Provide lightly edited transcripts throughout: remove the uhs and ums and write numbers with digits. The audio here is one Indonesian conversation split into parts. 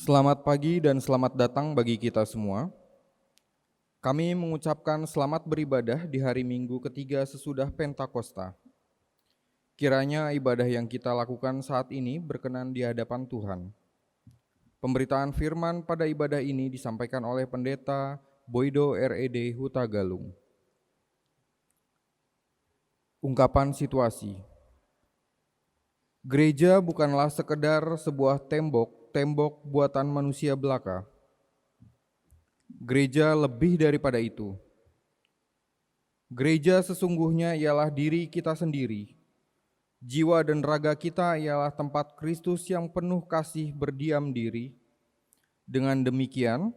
Selamat pagi dan selamat datang bagi kita semua. Kami mengucapkan selamat beribadah di hari Minggu ketiga sesudah Pentakosta. Kiranya ibadah yang kita lakukan saat ini berkenan di hadapan Tuhan. Pemberitaan firman pada ibadah ini disampaikan oleh Pendeta Boido R.E.D. Huta Galung. Ungkapan situasi. Gereja bukanlah sekedar sebuah tembok buatan manusia belaka. Gereja lebih daripada itu. Gereja sesungguhnya ialah diri kita sendiri. Jiwa dan raga kita ialah tempat Kristus yang penuh kasih berdiam diri. Dengan demikian,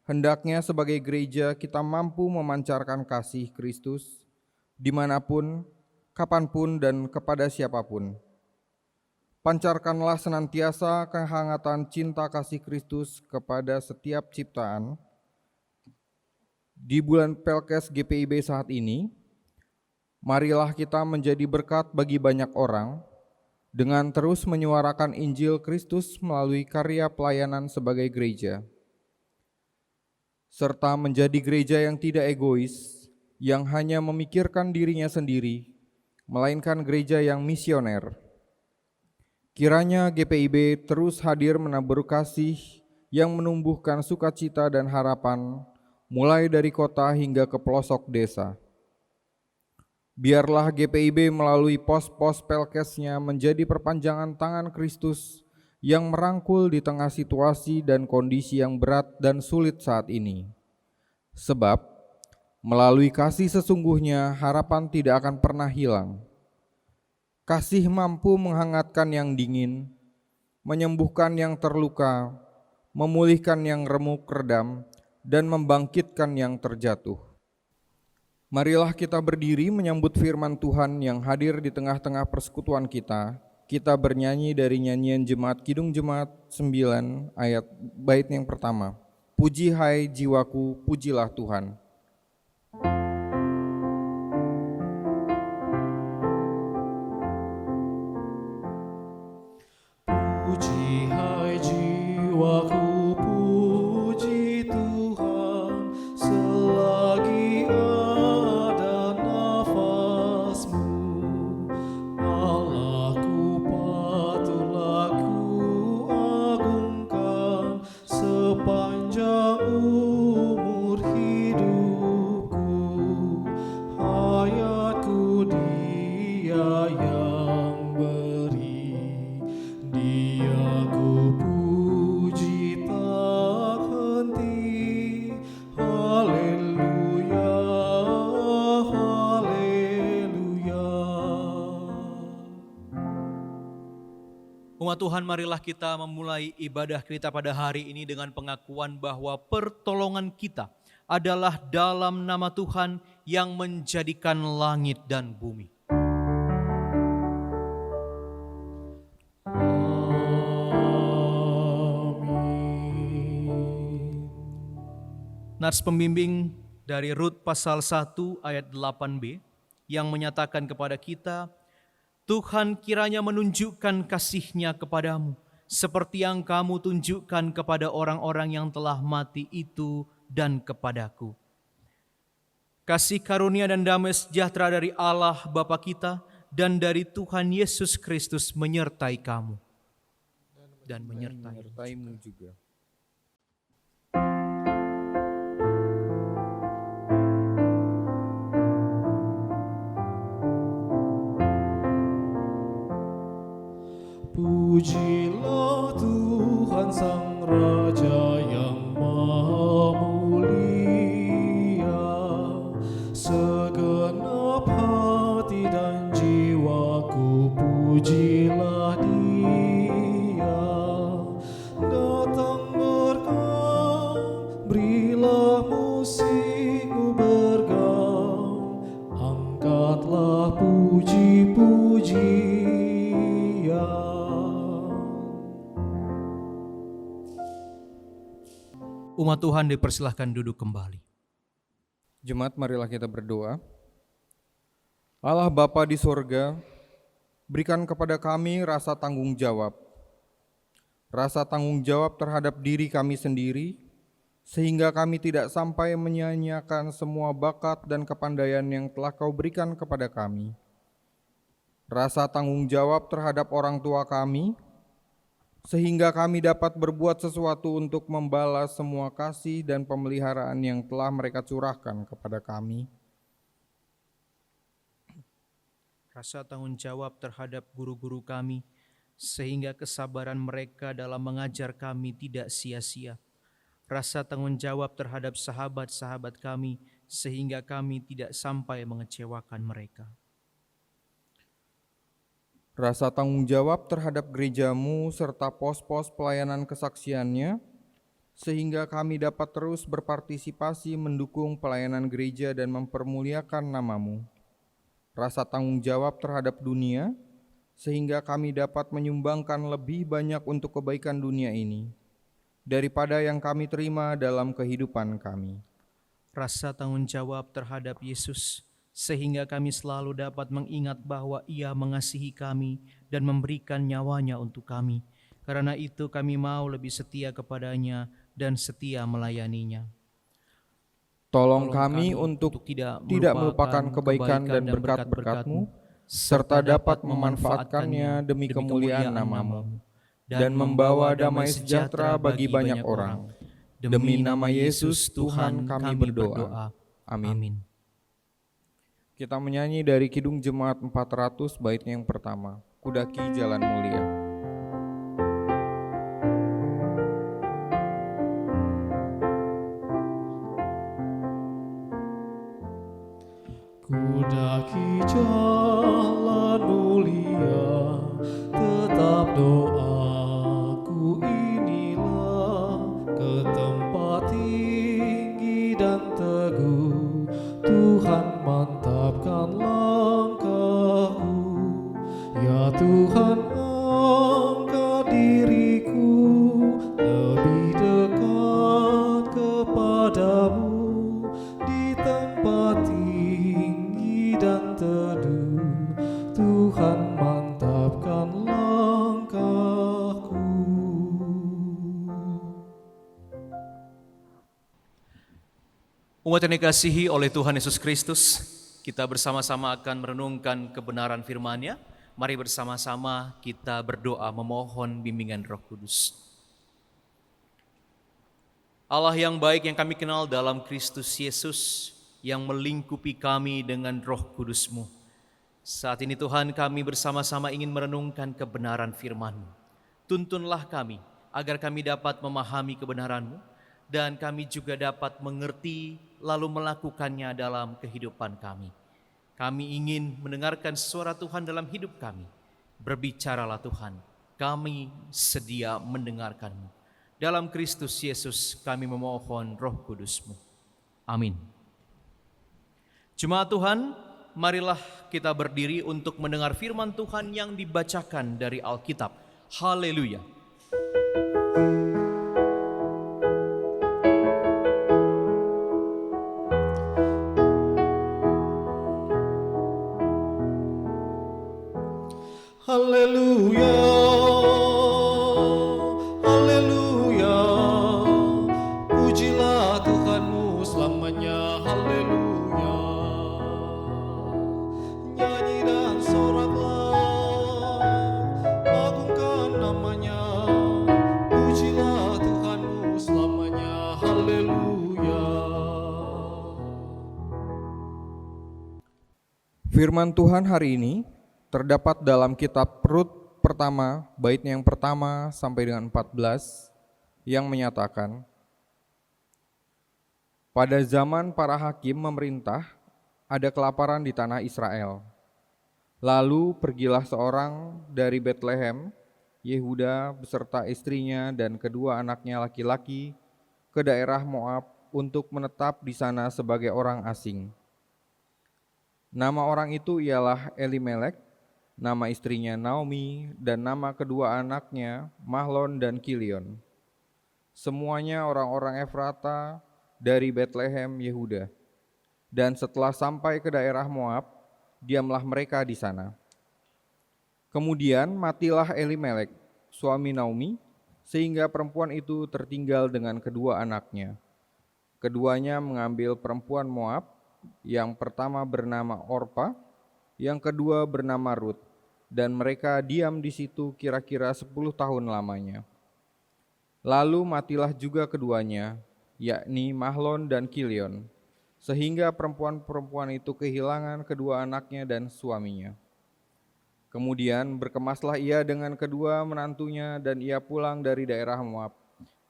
hendaknya sebagai gereja kita mampu memancarkan kasih Kristus dimanapun, kapanpun, dan kepada siapapun. Pancarkanlah senantiasa kehangatan cinta kasih Kristus kepada setiap ciptaan. Di bulan Pelkes GPIB saat ini, marilah kita menjadi berkat bagi banyak orang dengan terus menyuarakan Injil Kristus melalui karya pelayanan sebagai gereja, serta menjadi gereja yang tidak egois, yang hanya memikirkan dirinya sendiri, melainkan gereja yang misioner. Kiranya GPIB terus hadir menabur kasih yang menumbuhkan sukacita dan harapan, mulai dari kota hingga ke pelosok desa. Biarlah GPIB melalui pos-pos Pelkesnya menjadi perpanjangan tangan Kristus yang merangkul di tengah situasi dan kondisi yang berat dan sulit saat ini. Sebab, melalui kasih sesungguhnya harapan tidak akan pernah hilang. Kasih mampu menghangatkan yang dingin, menyembuhkan yang terluka, memulihkan yang remuk redam, dan membangkitkan yang terjatuh. Marilah kita berdiri menyambut firman Tuhan yang hadir di tengah-tengah persekutuan kita. Kita bernyanyi dari nyanyian Jemaat Kidung Jemaat 9 ayat bait yang pertama. Puji hai jiwaku, pujilah Tuhan. Puji hai jiwaku, puji Tuhan, selagi ada nafasmu. Allahku patutlah ku agungkan sepanjang umur hidupku. Hayatku Dia yang beri, Dia ku puji tak henti. Haleluya, haleluya. Umat Tuhan, marilah kita memulai ibadah kita pada hari ini dengan pengakuan bahwa pertolongan kita adalah dalam nama Tuhan yang menjadikan langit dan bumi. Amin. Nats pembimbing dari Rut pasal 1 ayat 8b yang menyatakan kepada kita, Tuhan kiranya menunjukkan kasih-Nya kepadamu, seperti yang kamu tunjukkan kepada orang-orang yang telah mati itu dan kepadaku. Kasih karunia dan damai sejahtera dari Allah Bapa kita dan dari Tuhan Yesus Kristus menyertai kamu dan Menyertaimu juga. Pujilah Tuhan Sang Raja yang Maha Mulia, segenap hati dan jiwaku pujilah Dia. Datang bergam, berilah musikmu bergam, angkatlah puji-pujian. Umat Tuhan dipersilahkan duduk kembali. Jemaat, marilah kita berdoa. Allah Bapa di sorga, berikan kepada kami rasa tanggung jawab. rasa tanggung jawab terhadap diri kami sendiri, sehingga kami tidak sampai menyia-nyiakan semua bakat dan kepandaian yang telah Kau berikan kepada kami. Rasa tanggung jawab terhadap orang tua kami, sehingga kami dapat berbuat sesuatu untuk membalas semua kasih dan pemeliharaan yang telah mereka curahkan kepada kami. Rasa tanggung jawab terhadap guru-guru kami, sehingga kesabaran mereka dalam mengajar kami tidak sia-sia. Rasa tanggung jawab terhadap sahabat-sahabat kami, sehingga kami tidak sampai mengecewakan mereka. Rasa tanggung jawab terhadap gerejamu serta pos-pos pelayanan kesaksiannya, sehingga kami dapat terus berpartisipasi mendukung pelayanan gereja dan mempermuliakan nama-Mu. Rasa tanggung jawab terhadap dunia, sehingga kami dapat menyumbangkan lebih banyak untuk kebaikan dunia ini, daripada yang kami terima dalam kehidupan kami. Rasa tanggung jawab terhadap Yesus, sehingga kami selalu dapat mengingat bahwa Ia mengasihi kami dan memberikan nyawanya untuk kami. Karena itu kami mau lebih setia kepadanya dan setia melayaninya. Tolong kami untuk tidak melupakan kebaikan dan berkat-berkat-Mu, serta dapat memanfaatkannya demi kemuliaan nama-Mu, dan membawa damai sejahtera bagi banyak orang. Demi nama Yesus Tuhan kami berdoa. Amin. Kita menyanyi dari Kidung Jemaat 400 baitnya yang pertama, Kudaki Jalan Mulia. Kudaki jalan mulia, tetap doaku inilah, ke tempat tinggi dan teguh, Tuhan mantapkan langkahku. Ya Tuhan, angkat diriku lebih dekat kepadamu, di tempat tinggi dan teduh, Tuhan mantapkan langkahku. Umat yang dikasihi oleh Tuhan Yesus Kristus, kita bersama-sama akan merenungkan kebenaran firman-Nya. Mari bersama-sama kita berdoa memohon bimbingan Roh Kudus. Allah yang baik yang kami kenal dalam Kristus Yesus, yang melingkupi kami dengan Roh Kudus-Mu. Saat ini Tuhan, kami bersama-sama ingin merenungkan kebenaran firman-Mu. Tuntunlah kami agar kami dapat memahami kebenaran-Mu dan kami juga dapat mengerti lalu melakukannya dalam kehidupan kami. Kami ingin mendengarkan suara Tuhan dalam hidup kami. Berbicaralah Tuhan, kami sedia mendengarkan-Mu. Dalam Kristus Yesus kami memohon Roh Kudus-Mu. Amin. Jemaat Tuhan, marilah kita berdiri untuk mendengar firman Tuhan yang dibacakan dari Alkitab. Haleluya. Haleluya, haleluya, pujilah Tuhanmu selamanya, haleluya. Nyanyi dan soraklah, agungkan namanya, pujilah Tuhanmu selamanya, haleluya. Firman Tuhan hari ini terdapat dalam kitab Rut pertama, baitnya yang pertama sampai dengan 14, yang menyatakan, pada zaman para hakim memerintah, ada kelaparan di tanah Israel. Lalu pergilah seorang dari Betlehem, Yehuda beserta istrinya dan kedua anaknya laki-laki ke daerah Moab untuk menetap di sana sebagai orang asing. Nama orang itu ialah Elimelek, nama istrinya Naomi, dan nama kedua anaknya Mahlon dan Kilion. Semuanya orang-orang Efrata dari Betlehem, Yehuda. Dan setelah sampai ke daerah Moab, diamlah mereka di sana. Kemudian matilah Elimelek, suami Naomi, sehingga perempuan itu tertinggal dengan kedua anaknya. Keduanya mengambil perempuan Moab, yang pertama bernama Orpa, yang kedua bernama Rut, dan mereka diam di situ kira-kira 10 tahun lamanya. Lalu matilah juga keduanya, yakni Mahlon dan Kilion, sehingga perempuan-perempuan itu kehilangan kedua anaknya dan suaminya. Kemudian berkemaslah ia dengan kedua menantunya dan ia pulang dari daerah Moab.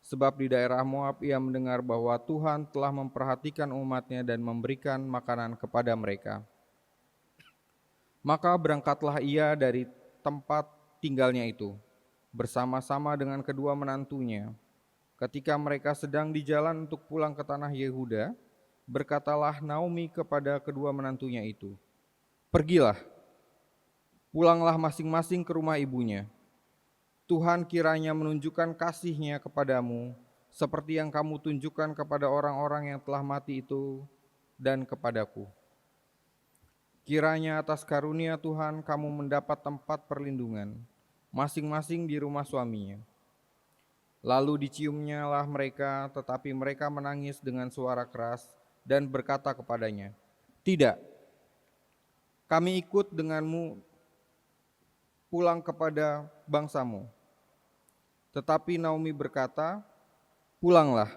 Sebab di daerah Moab ia mendengar bahwa Tuhan telah memperhatikan umatnya dan memberikan makanan kepada mereka. Maka berangkatlah ia dari tempat tinggalnya itu, bersama-sama dengan kedua menantunya. Ketika mereka sedang di jalan untuk pulang ke tanah Yehuda, berkatalah Naomi kepada kedua menantunya itu, "Pergilah, pulanglah masing-masing ke rumah ibunya. Tuhan kiranya menunjukkan kasih-Nya kepadamu, seperti yang kamu tunjukkan kepada orang-orang yang telah mati itu dan kepadaku. Kiranya atas karunia Tuhan kamu mendapat tempat perlindungan, masing-masing di rumah suaminya." Lalu diciumnyalah mereka, tetapi mereka menangis dengan suara keras dan berkata kepadanya, "Tidak, kami ikut denganmu pulang kepada bangsamu." Tetapi Naomi berkata, "Pulanglah,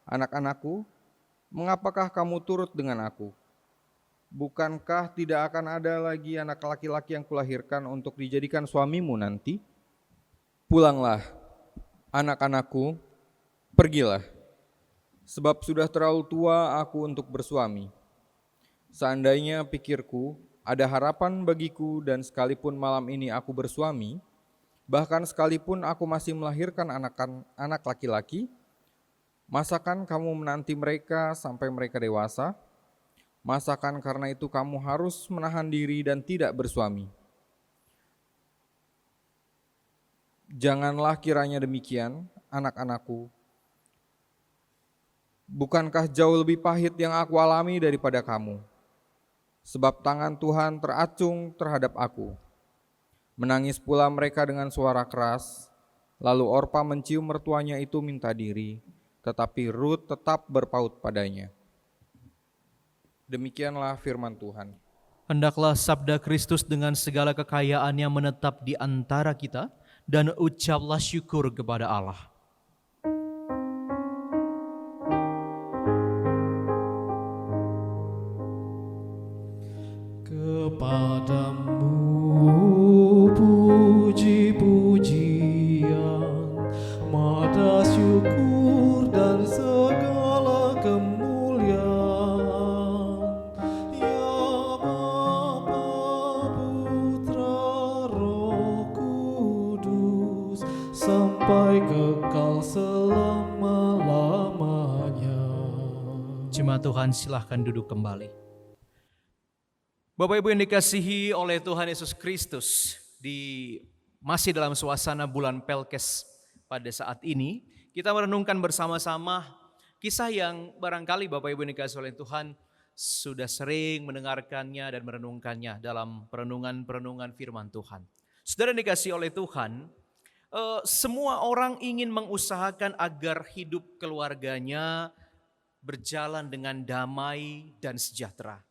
anak-anakku, mengapakah kamu turut dengan aku? Bukankah tidak akan ada lagi anak laki-laki yang kulahirkan untuk dijadikan suamimu nanti? Pulanglah, anak-anakku, pergilah, sebab sudah terlalu tua aku untuk bersuami. Seandainya pikirku, ada harapan bagiku dan sekalipun malam ini aku bersuami, bahkan sekalipun aku masih melahirkan anak laki-laki, masakan kamu menanti mereka sampai mereka dewasa? Masakan karena itu kamu harus menahan diri dan tidak bersuami? Janganlah kiranya demikian, anak-anakku. Bukankah jauh lebih pahit yang aku alami daripada kamu? Sebab tangan Tuhan teracung terhadap aku." Menangis pula mereka dengan suara keras. Lalu Orpa mencium mertuanya itu minta diri, tetapi Rut tetap berpaut padanya. Demikianlah firman Tuhan. Hendaklah sabda Kristus dengan segala kekayaannya menetap di antara kita, dan ucaplah syukur kepada Allah. Kepadamu puji-pujian, mada syukur dan segala kemuliaan, ya Bapa, Putra, Roh Kudus, sampai kekal selama-lamanya. Jemaat Tuhan, silahkan duduk kembali. Bapak Ibu yang dikasihi oleh Tuhan Yesus Kristus, masih dalam suasana bulan Pelkes pada saat ini, kita merenungkan bersama-sama kisah yang barangkali Bapak Ibu yang dikasihi oleh Tuhan sudah sering mendengarkannya dan merenungkannya dalam perenungan firman Tuhan. Saudara yang dikasihi oleh Tuhan, semua orang ingin mengusahakan agar hidup keluarganya berjalan dengan damai dan sejahtera.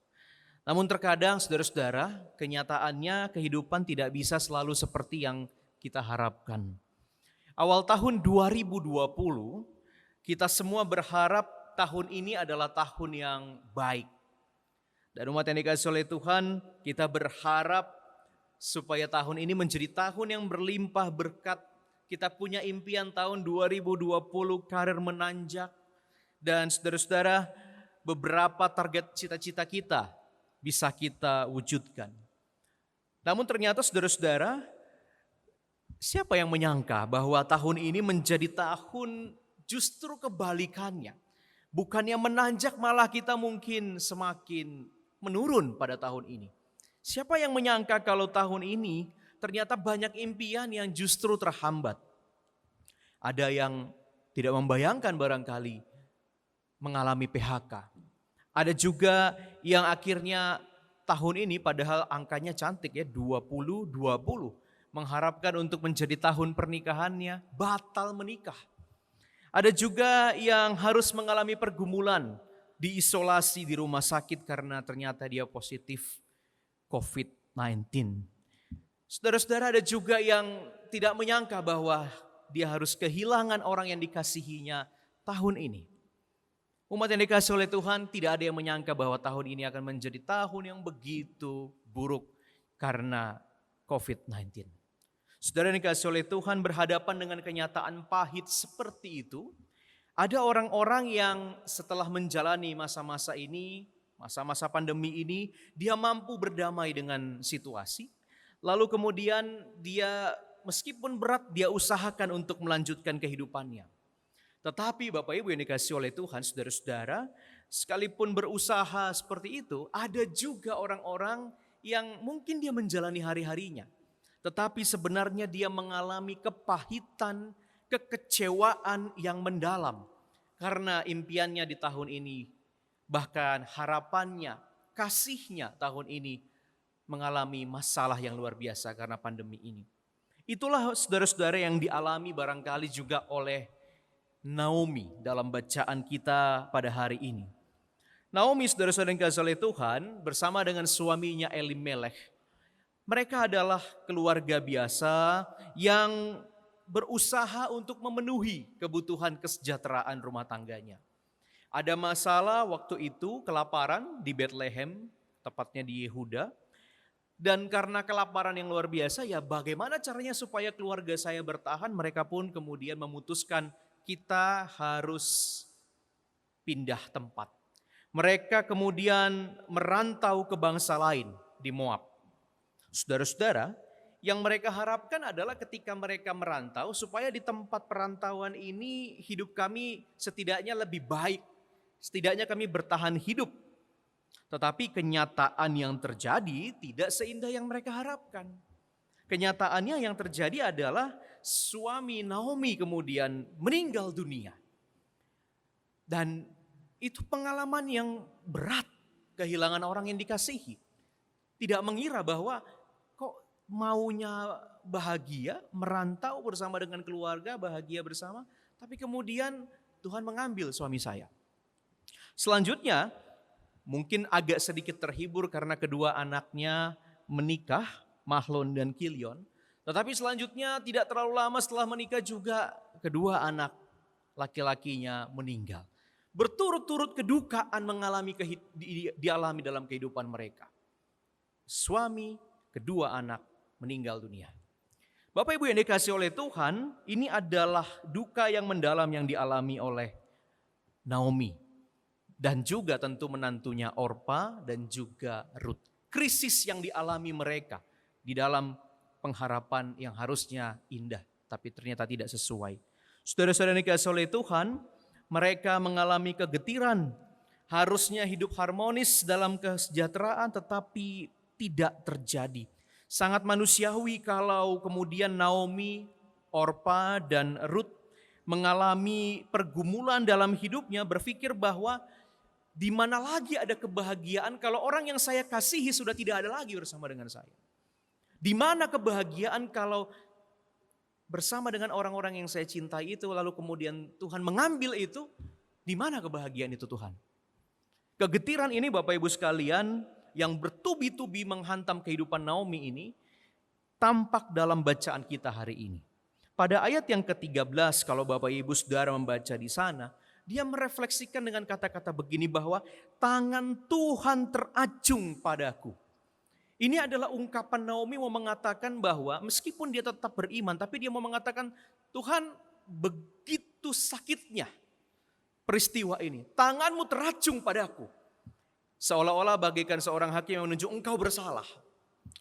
Namun terkadang saudara-saudara, kenyataannya kehidupan tidak bisa selalu seperti yang kita harapkan. Awal tahun 2020, kita semua berharap tahun ini adalah tahun yang baik. Dan umat yang dikasihi oleh Tuhan, kita berharap supaya tahun ini menjadi tahun yang berlimpah berkat. Kita punya impian tahun 2020, karir menanjak. Dan saudara-saudara, beberapa target cita-cita kita bisa kita wujudkan. Namun ternyata saudara-saudara, siapa yang menyangka bahwa tahun ini menjadi tahun justru kebalikannya. Bukannya menanjak, malah kita mungkin semakin menurun pada tahun ini. Siapa yang menyangka kalau tahun ini ternyata banyak impian yang justru terhambat. Ada yang tidak membayangkan barangkali mengalami PHK. Ada juga yang akhirnya tahun ini padahal angkanya cantik ya, 20-20. mengharapkan untuk menjadi tahun pernikahannya, batal menikah. Ada juga yang harus mengalami pergumulan, diisolasi di rumah sakit karena ternyata dia positif COVID-19. Saudara-saudara, ada juga yang tidak menyangka bahwa dia harus kehilangan orang yang dikasihinya tahun ini. Umat yang dikasihi oleh Tuhan, tidak ada yang menyangka bahwa tahun ini akan menjadi tahun yang begitu buruk karena COVID-19. Saudara yang dikasihi oleh Tuhan, berhadapan dengan kenyataan pahit seperti itu, ada orang-orang yang setelah menjalani masa-masa ini, masa-masa pandemi ini, dia mampu berdamai dengan situasi. Lalu kemudian dia meskipun berat, dia usahakan untuk melanjutkan kehidupannya. Tetapi Bapak Ibu yang dikasihi oleh Tuhan, saudara-saudara, sekalipun berusaha seperti itu, ada juga orang-orang yang mungkin dia menjalani hari-harinya. Tetapi sebenarnya dia mengalami kepahitan, kekecewaan yang mendalam. Karena impiannya di tahun ini, bahkan harapannya, kasihnya tahun ini mengalami masalah yang luar biasa karena pandemi ini. Itulah saudara-saudara yang dialami barangkali juga oleh Naomi dalam bacaan kita pada hari ini. Naomi, saudara-saudara yang dikasihi oleh Tuhan, bersama dengan suaminya Elimelech. Mereka adalah keluarga biasa yang berusaha untuk memenuhi kebutuhan kesejahteraan rumah tangganya. Ada masalah waktu itu, kelaparan di Bethlehem, tepatnya di Yehuda. Dan karena kelaparan yang luar biasa, ya bagaimana caranya supaya keluarga saya bertahan, mereka pun kemudian memutuskan kita harus pindah tempat. Mereka kemudian merantau ke bangsa lain di Moab. Saudara-saudara, yang mereka harapkan adalah ketika mereka merantau supaya di tempat perantauan ini hidup kami setidaknya lebih baik. Setidaknya kami bertahan hidup. Tetapi kenyataan yang terjadi tidak seindah yang mereka harapkan. Kenyataannya yang terjadi adalah suami Naomi kemudian meninggal dunia. Dan itu pengalaman yang berat, kehilangan orang yang dikasihi. Tidak mengira bahwa kok maunya bahagia, merantau bersama dengan keluarga, bahagia bersama. Tapi kemudian Tuhan mengambil suami saya. Selanjutnya mungkin agak sedikit terhibur karena kedua anaknya menikah, Mahlon dan Kilion. Tetapi selanjutnya tidak terlalu lama setelah menikah juga kedua anak laki-lakinya meninggal. Berturut-turut kedukaan dialami dalam kehidupan mereka. Suami, kedua anak meninggal dunia. Bapak Ibu yang dikasihi oleh Tuhan, ini adalah duka yang mendalam yang dialami oleh Naomi. Dan juga tentu menantunya Orpa dan juga Ruth. Krisis yang dialami mereka di dalam pengharapan yang harusnya indah, tapi ternyata tidak sesuai. Saudara-saudara yang dikasihi oleh Tuhan, mereka mengalami kegetiran. Harusnya hidup harmonis dalam kesejahteraan, tetapi tidak terjadi. Sangat manusiawi kalau kemudian Naomi, Orpa, dan Ruth mengalami pergumulan dalam hidupnya, berpikir bahwa di mana lagi ada kebahagiaan kalau orang yang saya kasihi sudah tidak ada lagi bersama dengan saya. Di mana kebahagiaan kalau bersama dengan orang-orang yang saya cintai itu lalu kemudian Tuhan mengambil itu, di mana kebahagiaan itu Tuhan? Kegetiran ini Bapak Ibu sekalian yang bertubi-tubi menghantam kehidupan Naomi ini tampak dalam bacaan kita hari ini. Pada ayat yang ke-13 kalau Bapak Ibu Saudara membaca di sana, dia merefleksikan dengan kata-kata begini bahwa tangan Tuhan teracung padaku. Ini adalah ungkapan Naomi mau mengatakan bahwa meskipun dia tetap beriman, tapi dia mau mengatakan Tuhan begitu sakitnya peristiwa ini. Tanganmu teracung padaku. Seolah-olah bagaikan seorang hakim yang menunjuk engkau bersalah.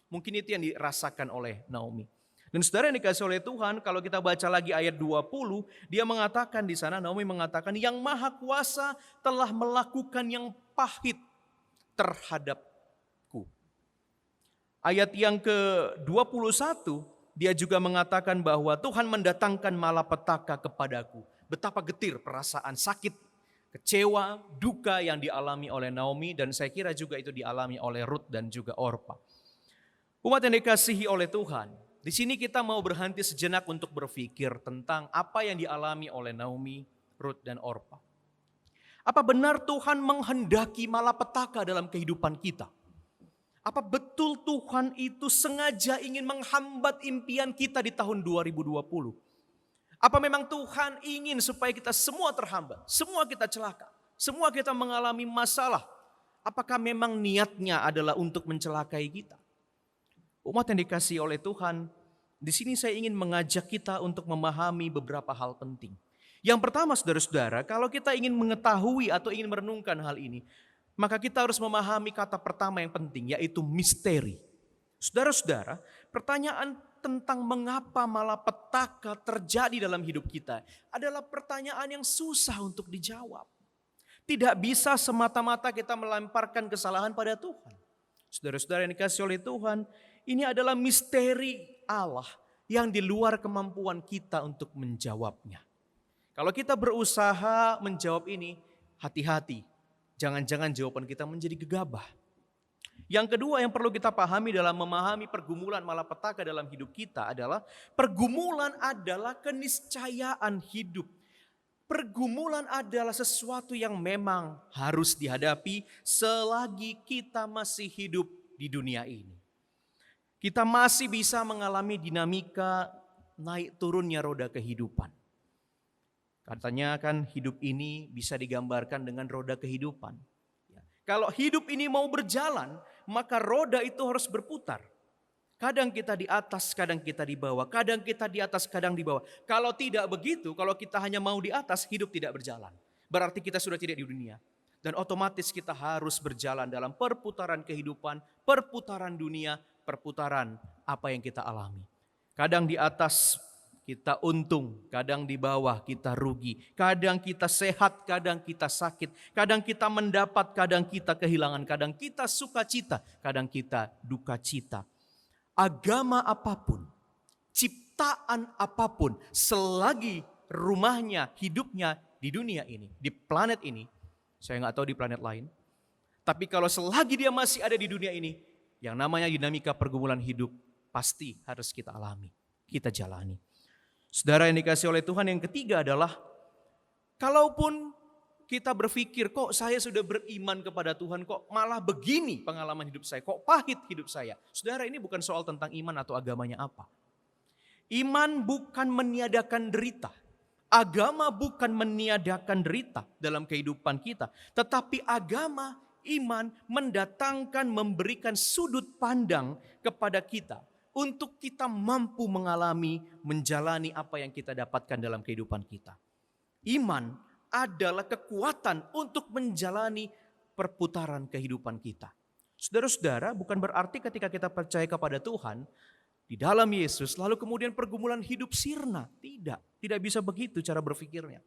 Mungkin itu yang dirasakan oleh Naomi. Dan saudara yang dikasihi oleh Tuhan, kalau kita baca lagi ayat 20, dia mengatakan di sana, Naomi mengatakan, yang Maha Kuasa telah melakukan yang pahit terhadapku. Ayat yang ke-21, dia juga mengatakan bahwa Tuhan mendatangkan malapetaka kepadaku. Betapa getir perasaan sakit, kecewa, duka yang dialami oleh Naomi, dan saya kira juga itu dialami oleh Ruth dan juga Orpa. Umat yang dikasihi oleh Tuhan, Di sini kita mau berhenti sejenak untuk berpikir tentang apa yang dialami oleh Naomi, Ruth, dan Orpa. Apa benar Tuhan menghendaki malapetaka dalam kehidupan kita? Apa betul Tuhan itu sengaja ingin menghambat impian kita di tahun 2020? Apa memang Tuhan ingin supaya kita semua terhambat, semua kita celaka, semua kita mengalami masalah? Apakah memang niatnya adalah untuk mencelakai kita? Umat yang dikasihi oleh Tuhan, di sini saya ingin mengajak kita untuk memahami beberapa hal penting. Yang pertama, saudara-saudara, kalau kita ingin mengetahui atau ingin merenungkan hal ini, maka kita harus memahami kata pertama yang penting, yaitu misteri. Saudara-saudara, pertanyaan tentang mengapa malapetaka terjadi dalam hidup kita adalah pertanyaan yang susah untuk dijawab. Tidak bisa semata-mata kita melemparkan kesalahan pada Tuhan. Saudara-saudara yang dikasihi oleh Tuhan, ini adalah misteri Allah yang di luar kemampuan kita untuk menjawabnya. Kalau kita berusaha menjawab ini, hati-hati. Jangan-jangan jawaban kita menjadi gegabah. Yang kedua yang perlu kita pahami dalam memahami pergumulan malapetaka dalam hidup kita adalah pergumulan adalah keniscayaan hidup. Pergumulan adalah sesuatu yang memang harus dihadapi selagi kita masih hidup di dunia ini. Kita masih bisa mengalami dinamika naik turunnya roda kehidupan. Katanya kan hidup ini bisa digambarkan dengan roda kehidupan. Kalau hidup ini mau berjalan, maka roda itu harus berputar. Kadang kita di atas, kadang kita di bawah. Kadang kita di atas, kadang di bawah. Kalau tidak begitu, kalau kita hanya mau di atas, hidup tidak berjalan. Berarti kita sudah tidak di dunia. Dan otomatis kita harus berjalan dalam perputaran kehidupan, perputaran dunia, perputaran apa yang kita alami. Kadang di atas kita untung, kadang di bawah kita rugi. Kadang kita sehat, kadang kita sakit. Kadang kita mendapat, kadang kita kehilangan. Kadang kita sukacita, kadang kita duka cita. Agama apapun, ciptaan apapun, selagi rumahnya, hidupnya di dunia ini, di planet ini, saya nggak tahu di planet lain. Tapi kalau selagi dia masih ada di dunia ini, yang namanya dinamika pergumulan hidup pasti harus kita alami, kita jalani. Saudara yang dikasihi oleh Tuhan, yang ketiga adalah kalaupun kita berpikir kok saya sudah beriman kepada Tuhan, kok malah begini pengalaman hidup saya, kok pahit hidup saya. Saudara, ini bukan soal tentang iman atau agamanya apa. Iman bukan meniadakan derita. Agama bukan meniadakan derita dalam kehidupan kita. Tetapi agama, iman mendatangkan, memberikan sudut pandang kepada kita. Untuk kita mampu mengalami, menjalani apa yang kita dapatkan dalam kehidupan kita. Iman adalah kekuatan untuk menjalani perputaran kehidupan kita. Saudara-saudara, bukan berarti ketika kita percaya kepada Tuhan, di dalam Yesus, lalu kemudian pergumulan hidup sirna. Tidak bisa begitu cara berpikirnya.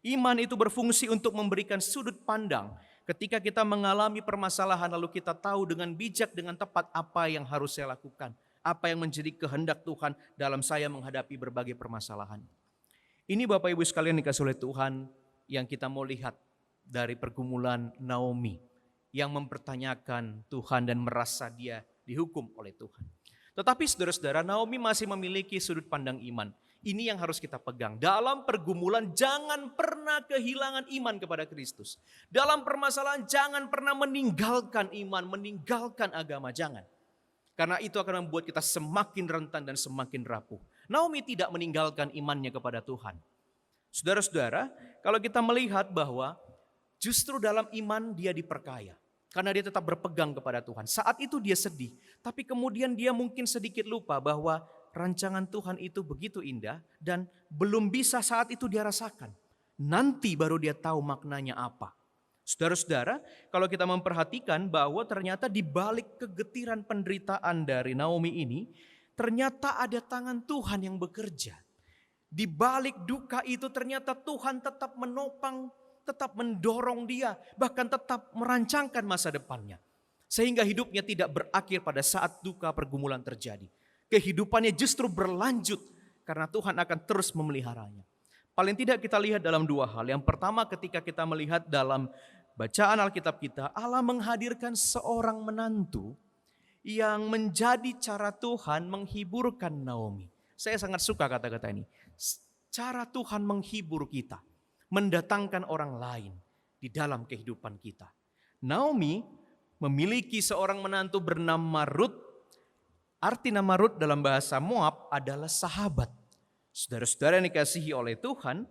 Iman itu berfungsi untuk memberikan sudut pandang. Ketika kita mengalami permasalahan, lalu kita tahu dengan bijak, dengan tepat apa yang harus saya lakukan. Apa yang menjadi kehendak Tuhan dalam saya menghadapi berbagai permasalahan. Ini Bapak Ibu sekalian dikasihi oleh Tuhan, yang kita mau lihat dari pergumulan Naomi yang mempertanyakan Tuhan dan merasa dia dihukum oleh Tuhan. Tetapi saudara-saudara, Naomi masih memiliki sudut pandang iman. Ini yang harus kita pegang. Dalam pergumulan jangan pernah kehilangan iman kepada Kristus. Dalam permasalahan jangan pernah meninggalkan iman, meninggalkan agama, jangan. Karena itu akan membuat kita semakin rentan dan semakin rapuh. Naomi tidak meninggalkan imannya kepada Tuhan. Saudara-saudara, kalau kita melihat bahwa justru dalam iman dia diperkaya. Karena dia tetap berpegang kepada Tuhan. Saat itu dia sedih. Tapi kemudian dia mungkin sedikit lupa bahwa rancangan Tuhan itu begitu indah. Dan belum bisa saat itu dia rasakan. Nanti baru dia tahu maknanya apa. Saudara-saudara, kalau kita memperhatikan bahwa ternyata di balik kegetiran penderitaan dari Naomi ini, ternyata ada tangan Tuhan yang bekerja. Di balik duka itu ternyata Tuhan tetap menopang, tetap mendorong dia, bahkan tetap merancangkan masa depannya. Sehingga hidupnya tidak berakhir pada saat duka pergumulan terjadi. Kehidupannya justru berlanjut karena Tuhan akan terus memeliharanya. Paling tidak kita lihat dalam dua hal. Yang pertama ketika kita melihat dalam bacaan Alkitab kita, Allah menghadirkan seorang menantu yang menjadi cara Tuhan menghiburkan Naomi. Saya sangat suka kata-kata ini. Cara Tuhan menghibur kita, mendatangkan orang lain di dalam kehidupan kita. Naomi memiliki seorang menantu bernama Rut. Arti nama Rut dalam bahasa Moab adalah sahabat. Saudara-saudara yang dikasihi oleh Tuhan,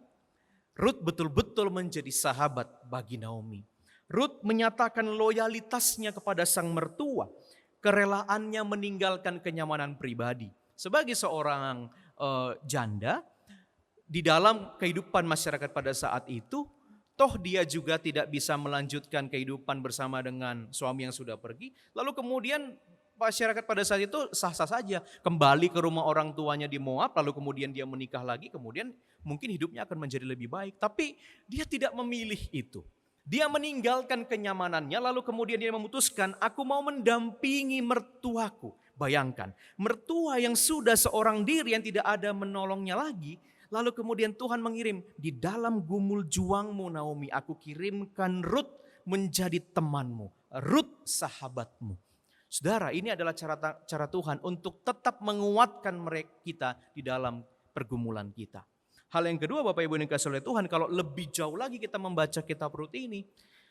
Rut betul-betul menjadi sahabat bagi Naomi. Rut menyatakan loyalitasnya kepada sang mertua, kerelaannya meninggalkan kenyamanan pribadi. Sebagai seorang janda, di dalam kehidupan masyarakat pada saat itu, toh dia juga tidak bisa melanjutkan kehidupan bersama dengan suami yang sudah pergi. Lalu kemudian masyarakat pada saat itu sah-sah saja kembali ke rumah orang tuanya di Moab, lalu kemudian dia menikah lagi, kemudian mungkin hidupnya akan menjadi lebih baik. Tapi dia tidak memilih itu. Dia meninggalkan kenyamanannya, lalu kemudian dia memutuskan, aku mau mendampingi mertuaku. Bayangkan, mertua yang sudah seorang diri yang tidak ada menolongnya lagi, lalu kemudian Tuhan mengirim, di dalam gumul juangmu Naomi, aku kirimkan Rut menjadi temanmu, Rut sahabatmu. Saudara, ini adalah cara Tuhan untuk tetap menguatkan kita di dalam pergumulan kita. Hal yang kedua, Bapak Ibu yang dikasihi oleh Tuhan, kalau lebih jauh lagi kita membaca kitab Rut ini,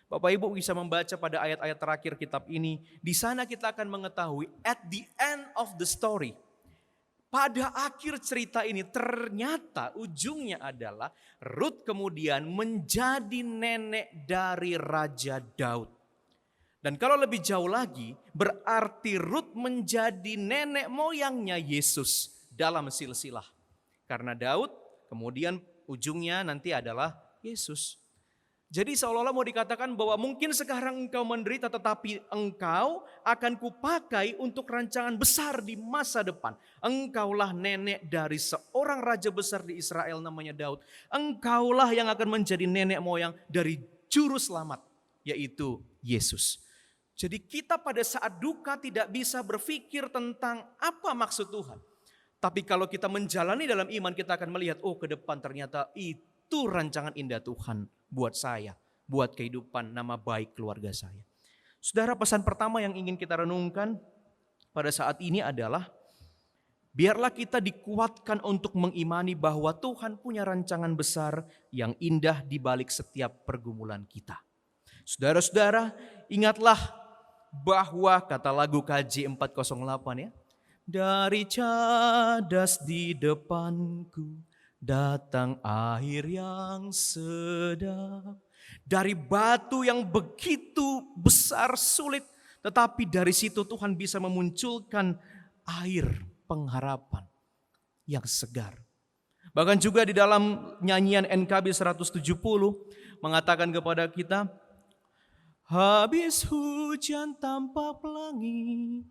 Bapak Ibu bisa membaca pada ayat-ayat terakhir kitab ini. Di sana kita akan mengetahui at the end of the story, pada akhir cerita ini ternyata ujungnya adalah Rut kemudian menjadi nenek dari Raja Daud. Dan kalau lebih jauh lagi, berarti Rut menjadi nenek moyangnya Yesus dalam silsilah. Karena Daud kemudian ujungnya nanti adalah Yesus. Jadi seolah-olah mau dikatakan bahwa mungkin sekarang engkau menderita, tetapi engkau akan kupakai untuk rancangan besar di masa depan. Engkaulah nenek dari seorang raja besar di Israel namanya Daud. Engkaulah yang akan menjadi nenek moyang dari juru selamat, yaitu Yesus. Jadi kita pada saat duka tidak bisa berpikir tentang apa maksud Tuhan. Tapi kalau kita menjalani dalam iman, kita akan melihat, oh ke depan ternyata itu rancangan indah Tuhan buat saya, buat kehidupan nama baik keluarga saya. Saudara, pesan pertama yang ingin kita renungkan pada saat ini adalah, biarlah kita dikuatkan untuk mengimani bahwa Tuhan punya rancangan besar yang indah di balik setiap pergumulan kita. Saudara-saudara, ingatlah bahwa kata lagu KJ 408 ya, dari cadas di depanku datang air yang sedap. Dari batu yang begitu besar sulit, tetapi dari situ Tuhan bisa memunculkan air pengharapan yang segar. Bahkan juga di dalam nyanyian NKB 170 mengatakan kepada kita, habis hujan tampak pelangi,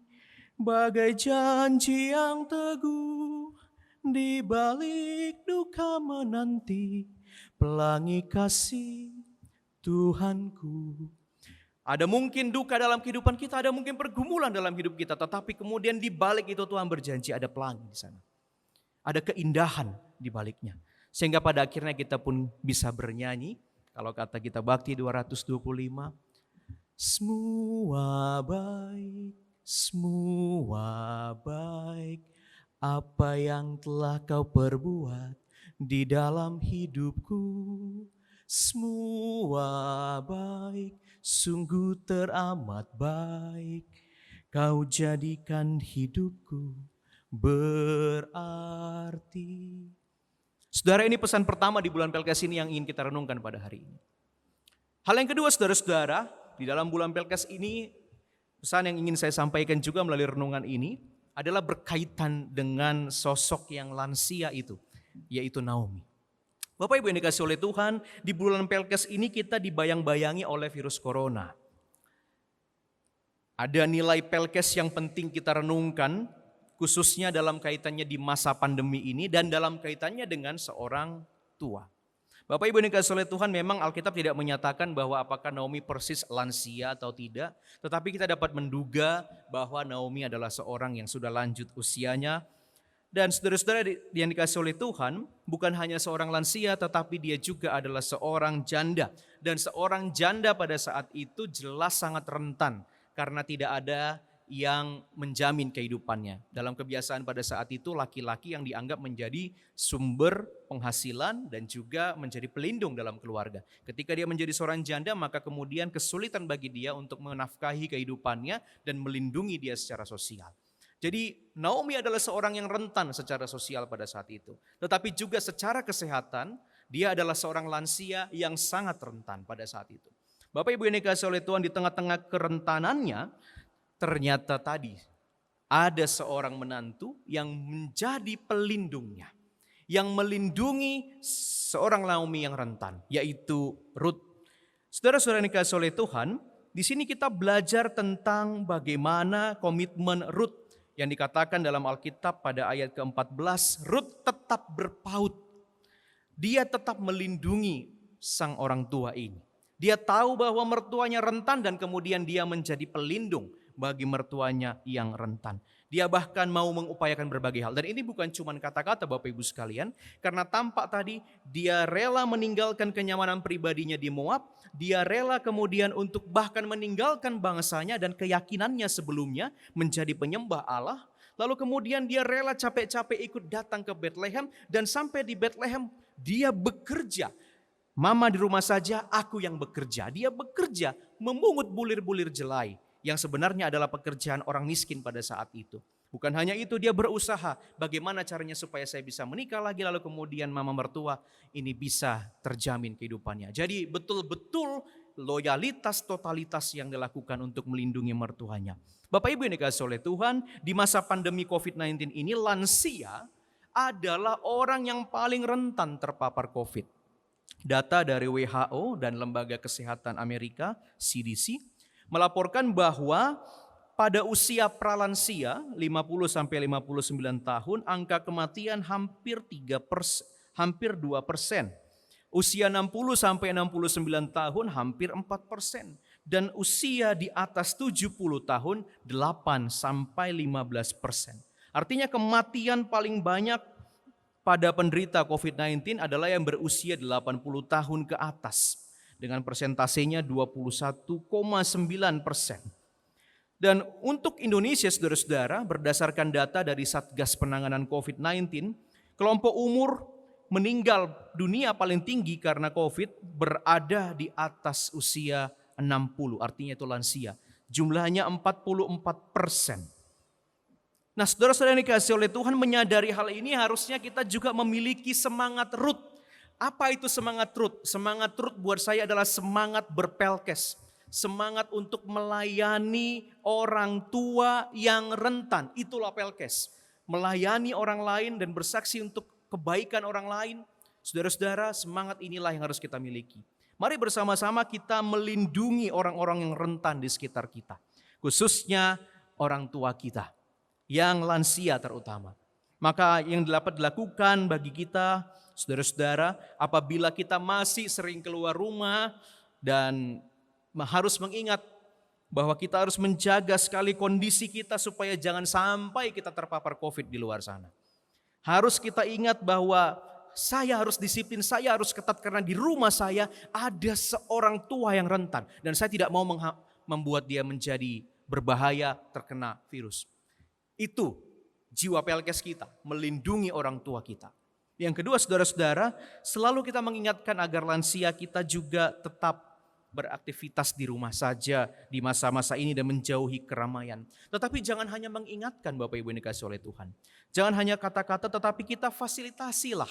bagai janji yang teguh, di balik duka menanti, pelangi kasih Tuhanku. Ada mungkin duka dalam kehidupan kita, ada mungkin pergumulan dalam hidup kita, tetapi kemudian di balik itu Tuhan berjanji ada pelangi di sana. Ada keindahan di baliknya. Sehingga pada akhirnya kita pun bisa bernyanyi, kalau kata kita Bakti 225, semua baik, apa yang telah kau perbuat di dalam hidupku. Semua baik, sungguh teramat baik, kau jadikan hidupku berarti. Saudara, ini pesan pertama di bulan Pelkes ini yang ingin kita renungkan pada hari ini. Hal yang kedua, saudara-saudara, di dalam bulan Pelkes ini, pesan yang ingin saya sampaikan juga melalui renungan ini adalah berkaitan dengan sosok yang lansia itu, yaitu Naomi. Bapak Ibu yang dikasihi oleh Tuhan, di bulan Pelkes ini kita dibayang-bayangi oleh virus corona. Ada nilai Pelkes yang penting kita renungkan, khususnya dalam kaitannya di masa pandemi ini dan dalam kaitannya dengan seorang tua. Bapak Ibu yang dikasihi oleh Tuhan, memang Alkitab tidak menyatakan bahwa apakah Naomi persis lansia atau tidak. Tetapi kita dapat menduga bahwa Naomi adalah seorang yang sudah lanjut usianya. Dan saudara-saudara yang dikasihi oleh Tuhan, bukan hanya seorang lansia tetapi dia juga adalah seorang janda. Dan seorang janda pada saat itu jelas sangat rentan karena tidak ada yang menjamin kehidupannya. Dalam kebiasaan pada saat itu laki-laki yang dianggap menjadi sumber penghasilan dan juga menjadi pelindung dalam keluarga. Ketika dia menjadi seorang janda, maka kemudian kesulitan bagi dia untuk menafkahi kehidupannya dan melindungi dia secara sosial. Jadi Naomi adalah seorang yang rentan secara sosial pada saat itu. Tetapi juga secara kesehatan, dia adalah seorang lansia yang sangat rentan pada saat itu. Bapak Ibu yang dikasihi oleh Tuhan, di tengah-tengah kerentanannya, ternyata tadi ada seorang menantu yang menjadi pelindungnya, yang melindungi seorang Naomi yang rentan, yaitu Rut. Saudara-saudara yang dikasihi oleh Tuhan, di sini kita belajar tentang bagaimana komitmen Rut yang dikatakan dalam Alkitab pada ayat ke-14, Rut tetap berpaut. Dia tetap melindungi sang orang tua ini. Dia tahu bahwa mertuanya rentan dan kemudian dia menjadi pelindung bagi mertuanya yang rentan. Dia bahkan mau mengupayakan berbagai hal. Dan ini bukan cuma kata-kata Bapak Ibu sekalian. Karena tampak tadi dia rela meninggalkan kenyamanan pribadinya di Moab. Dia rela kemudian untuk bahkan meninggalkan bangsanya dan keyakinannya sebelumnya menjadi penyembah Allah. Lalu kemudian dia rela capek-capek ikut datang ke Bethlehem. Dan sampai di Bethlehem dia bekerja. Mama di rumah saja, aku yang bekerja. Dia bekerja memungut bulir-bulir jelai. Yang sebenarnya adalah pekerjaan orang miskin pada saat itu. Bukan hanya itu, dia berusaha bagaimana caranya supaya saya bisa menikah lagi, lalu kemudian mama mertua ini bisa terjamin kehidupannya. Jadi betul-betul loyalitas, totalitas yang dilakukan untuk melindungi mertuanya. Bapak Ibu yang dikasihi oleh Tuhan, di masa pandemi COVID-19 ini lansia adalah orang yang paling rentan terpapar COVID. Data dari WHO dan Lembaga Kesehatan Amerika, CDC, melaporkan bahwa pada usia pralansia 50-59 tahun angka kematian hampir 2%. Usia 60-69 tahun hampir 4%. Dan usia di atas 70 tahun 8-15%. Artinya kematian paling banyak pada penderita COVID-19 adalah yang berusia 80 tahun ke atas. Dengan persentasenya 21,9%. Dan untuk Indonesia, saudara-saudara, berdasarkan data dari Satgas Penanganan COVID-19, kelompok umur meninggal dunia paling tinggi karena COVID berada di atas usia 60, artinya itu lansia. Jumlahnya 44%. Nah, saudara-saudara yang dikasihi oleh Tuhan, menyadari hal ini harusnya kita juga memiliki semangat Rut. Apa itu semangat Rut? Semangat Rut buat saya adalah semangat berpelkes. Semangat untuk melayani orang tua yang rentan. Itulah pelkes. Melayani orang lain dan bersaksi untuk kebaikan orang lain. Saudara-saudara, semangat inilah yang harus kita miliki. Mari bersama-sama kita melindungi orang-orang yang rentan di sekitar kita. Khususnya orang tua kita. Yang lansia terutama. Maka yang dapat dilakukan bagi kita, saudara-saudara, apabila kita masih sering keluar rumah dan harus mengingat bahwa kita harus menjaga sekali kondisi kita supaya jangan sampai kita terpapar COVID di luar sana. Harus kita ingat bahwa saya harus disiplin, saya harus ketat karena di rumah saya ada seorang tua yang rentan. Dan saya tidak mau membuat dia menjadi berbahaya terkena virus. Itu jiwa pelkes kita, melindungi orang tua kita. Yang kedua, saudara-saudara, selalu kita mengingatkan agar lansia kita juga tetap beraktivitas di rumah saja di masa-masa ini dan menjauhi keramaian. Tetapi jangan hanya mengingatkan Bapak Ibu yang dikasihi oleh Tuhan. Jangan hanya kata-kata, tetapi kita fasilitasilah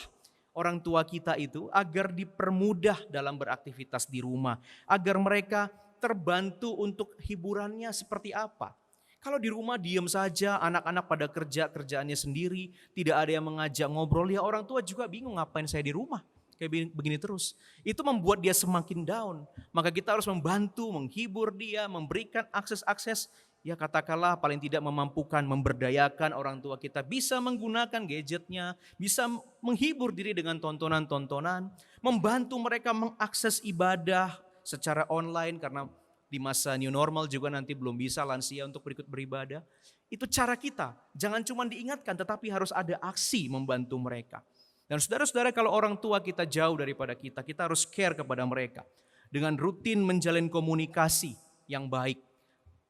orang tua kita itu agar dipermudah dalam beraktivitas di rumah. Agar mereka terbantu untuk hiburannya seperti apa. Kalau di rumah diam saja, anak-anak pada kerjaannya sendiri, tidak ada yang mengajak ngobrol, ya orang tua juga bingung ngapain saya di rumah. Kayak begini terus. Itu membuat dia semakin down. Maka kita harus membantu, menghibur dia, memberikan akses-akses, ya katakanlah paling tidak memampukan, memberdayakan orang tua kita. Bisa menggunakan gadgetnya, bisa menghibur diri dengan tontonan-tontonan, membantu mereka mengakses ibadah secara online karena di masa new normal juga nanti belum bisa lansia untuk berikut beribadah. Itu cara kita, jangan cuma diingatkan tetapi harus ada aksi membantu mereka. Dan saudara-saudara, kalau orang tua kita jauh daripada kita harus care kepada mereka. Dengan rutin menjalin komunikasi yang baik.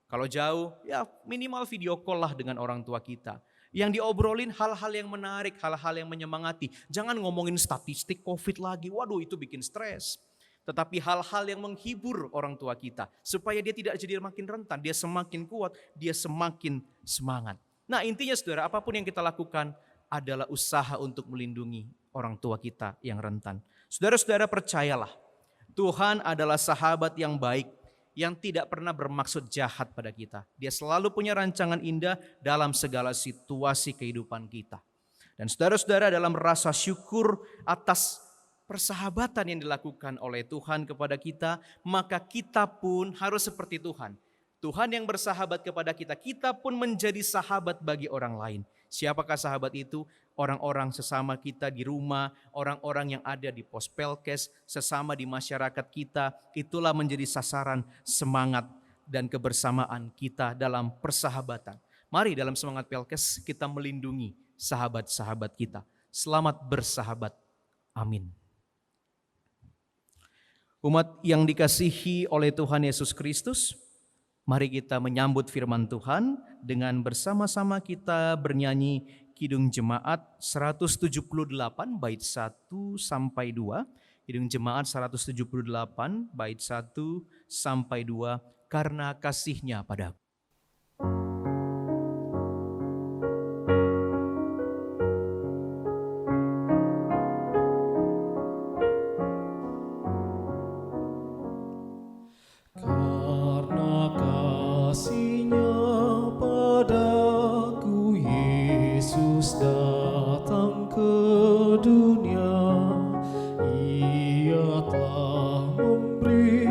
Kalau jauh, ya minimal video call lah dengan orang tua kita. Yang diobrolin hal-hal yang menarik, hal-hal yang menyemangati. Jangan ngomongin statistik COVID lagi, waduh itu bikin stres. Tetapi hal-hal yang menghibur orang tua kita. Supaya dia tidak jadi makin rentan, dia semakin kuat, dia semakin semangat. Nah intinya saudara, apapun yang kita lakukan adalah usaha untuk melindungi orang tua kita yang rentan. Saudara-saudara percayalah, Tuhan adalah sahabat yang baik, yang tidak pernah bermaksud jahat pada kita. Dia selalu punya rancangan indah dalam segala situasi kehidupan kita. Dan saudara-saudara, dalam rasa syukur atas persahabatan yang dilakukan oleh Tuhan kepada kita, maka kita pun harus seperti Tuhan. Tuhan yang bersahabat kepada kita, kita pun menjadi sahabat bagi orang lain. Siapakah sahabat itu? Orang-orang sesama kita di rumah, orang-orang yang ada di pos Pelkes, sesama di masyarakat kita, itulah menjadi sasaran semangat dan kebersamaan kita dalam persahabatan. Mari dalam semangat Pelkes kita melindungi sahabat-sahabat kita. Selamat bersahabat. Amin. Umat yang dikasihi oleh Tuhan Yesus Kristus, mari kita menyambut firman Tuhan dengan bersama-sama kita bernyanyi Kidung Jemaat 178 bait 1 sampai 2. Kidung Jemaat 178 bait 1 sampai 2. Karena kasih-Nya padaku. Karena kasih-Nya padaku, Yesus datang ke dunia. Ia telah memberi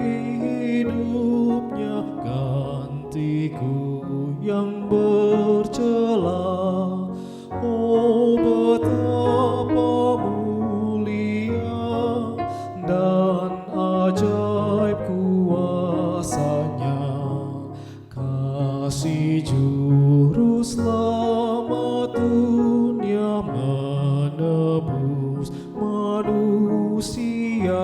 hidupnya gantiku yang bercela. Oh betapa mulia dan ajaib kuasa-Nya, kasih juru selamat dunia menebus manusia.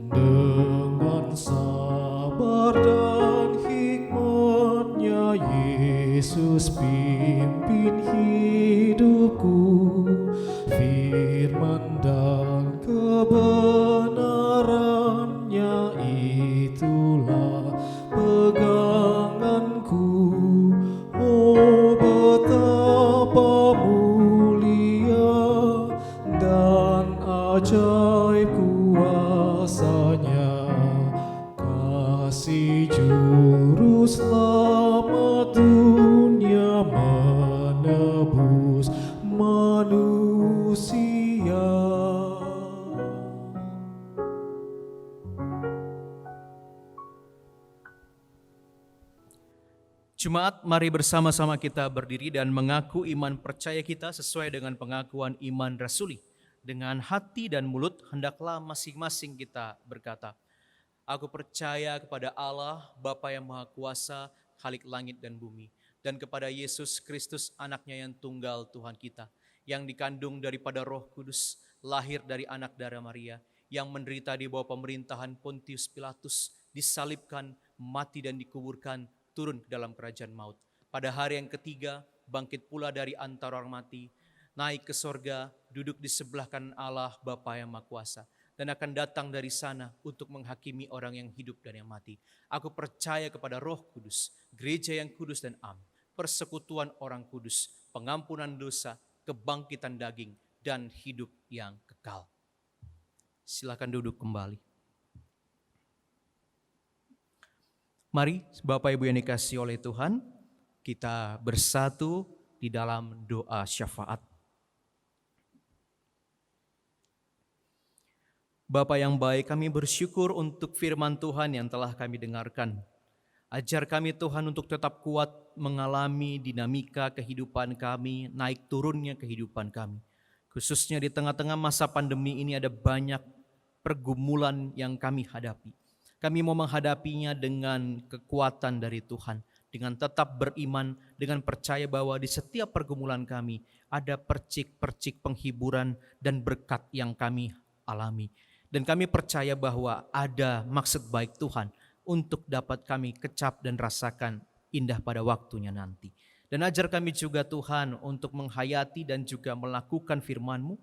Dengan sabar dan hikmat-Nya Yesus pimpin hidupku, firman dan kebenaran-Nya itulah peganganku. Oh betapa mulia dan ajaib kuasa-Nya, kasih juru selamat dunia menebus manusia. Jemaat, mari bersama-sama kita berdiri dan mengaku iman percaya kita sesuai dengan pengakuan iman rasuli. Dengan hati dan mulut hendaklah masing-masing kita berkata, aku percaya kepada Allah, Bapa yang Maha Kuasa, Khalik langit dan bumi, dan kepada Yesus Kristus anaknya yang tunggal Tuhan kita, yang dikandung daripada Roh Kudus, lahir dari anak darah Maria, yang menderita di bawah pemerintahan Pontius Pilatus, disalibkan, mati dan dikuburkan, turun ke dalam kerajaan maut. Pada hari yang ketiga, bangkit pula dari antara orang mati, naik ke sorga, duduk di sebelah kanan Allah Bapa yang Maha Kuasa, dan akan datang dari sana untuk menghakimi orang yang hidup dan yang mati. Aku percaya kepada Roh Kudus, gereja yang kudus dan am, persekutuan orang kudus, pengampunan dosa, kebangkitan daging, dan hidup yang kekal. Silakan duduk kembali. Mari Bapak Ibu yang dikasihi oleh Tuhan, kita bersatu di dalam doa syafaat. Bapa yang baik, kami bersyukur untuk firman Tuhan yang telah kami dengarkan. Ajar kami Tuhan untuk tetap kuat mengalami dinamika kehidupan kami, naik turunnya kehidupan kami. Khususnya di tengah-tengah masa pandemi ini ada banyak pergumulan yang kami hadapi. Kami mau menghadapinya dengan kekuatan dari Tuhan, dengan tetap beriman, dengan percaya bahwa di setiap pergumulan kami ada percik-percik penghiburan dan berkat yang kami alami. Dan kami percaya bahwa ada maksud baik Tuhan untuk dapat kami kecap dan rasakan indah pada waktunya nanti. Dan ajar kami juga Tuhan untuk menghayati dan juga melakukan firman-Mu,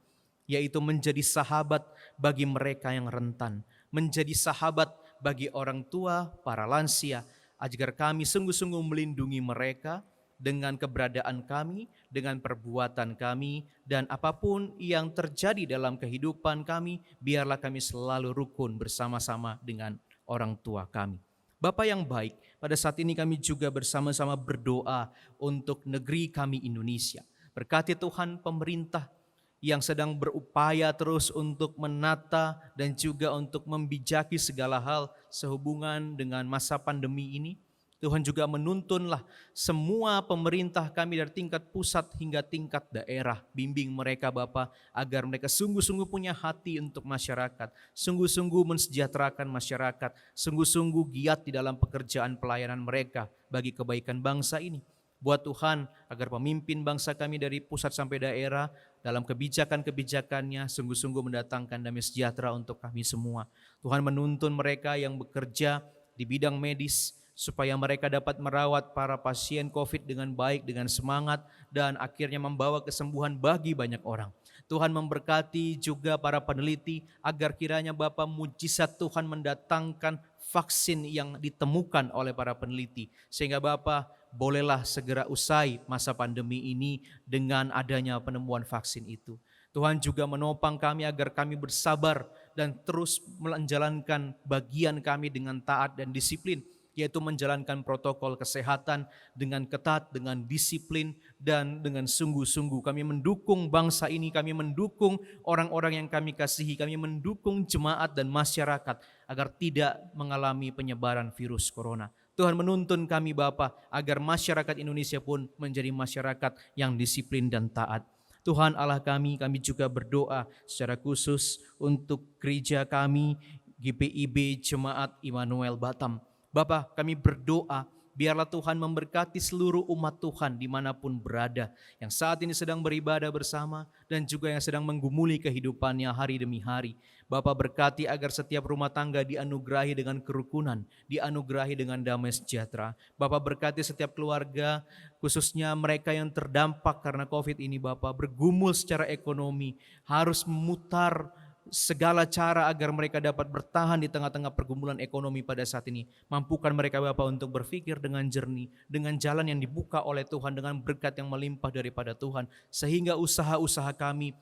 yaitu menjadi sahabat bagi mereka yang rentan, menjadi sahabat bagi orang tua, para lansia, agar kami sungguh-sungguh melindungi mereka dengan keberadaan kami, dengan perbuatan kami, dan apapun yang terjadi dalam kehidupan kami, biarlah kami selalu rukun bersama-sama dengan orang tua kami. Bapa yang baik, pada saat ini kami juga bersama-sama berdoa untuk negeri kami Indonesia. Berkati Tuhan pemerintah yang sedang berupaya terus untuk menata dan juga untuk membijaki segala hal sehubungan dengan masa pandemi ini. Tuhan juga menuntunlah semua pemerintah kami dari tingkat pusat hingga tingkat daerah. Bimbing mereka Bapa agar mereka sungguh-sungguh punya hati untuk masyarakat. Sungguh-sungguh mensejahterakan masyarakat. Sungguh-sungguh giat di dalam pekerjaan pelayanan mereka bagi kebaikan bangsa ini. Buat Tuhan agar pemimpin bangsa kami dari pusat sampai daerah dalam kebijakan-kebijakannya sungguh-sungguh mendatangkan damai sejahtera untuk kami semua. Tuhan menuntun mereka yang bekerja di bidang medis supaya mereka dapat merawat para pasien COVID dengan baik, dengan semangat, dan akhirnya membawa kesembuhan bagi banyak orang. Tuhan memberkati juga para peneliti agar kiranya Bapa mujizat Tuhan mendatangkan vaksin yang ditemukan oleh para peneliti. Sehingga Bapa bolehlah segera usai masa pandemi ini dengan adanya penemuan vaksin itu. Tuhan juga menopang kami agar kami bersabar dan terus menjalankan bagian kami dengan taat dan disiplin, yaitu menjalankan protokol kesehatan dengan ketat, dengan disiplin, dan dengan sungguh-sungguh. Kami mendukung bangsa ini, kami mendukung orang-orang yang kami kasihi, kami mendukung jemaat dan masyarakat agar tidak mengalami penyebaran virus corona. Tuhan menuntun kami Bapa agar masyarakat Indonesia pun menjadi masyarakat yang disiplin dan taat. Tuhan Allah kami juga berdoa secara khusus untuk gereja kami, GPIB Jemaat Immanuel Batam. Bapa, kami berdoa biarlah Tuhan memberkati seluruh umat Tuhan dimanapun berada, yang saat ini sedang beribadah bersama dan juga yang sedang menggumuli kehidupannya hari demi hari. Bapa berkati agar setiap rumah tangga dianugerahi dengan kerukunan, dianugerahi dengan damai sejahtera. Bapa berkati setiap keluarga, khususnya mereka yang terdampak karena COVID ini Bapa, bergumul secara ekonomi, harus memutar segala cara agar mereka dapat bertahan di tengah-tengah pergumulan ekonomi pada saat ini. Mampukan mereka Bapa untuk berpikir dengan jernih, dengan jalan yang dibuka oleh Tuhan, dengan berkat yang melimpah daripada Tuhan, sehingga usaha-usaha kami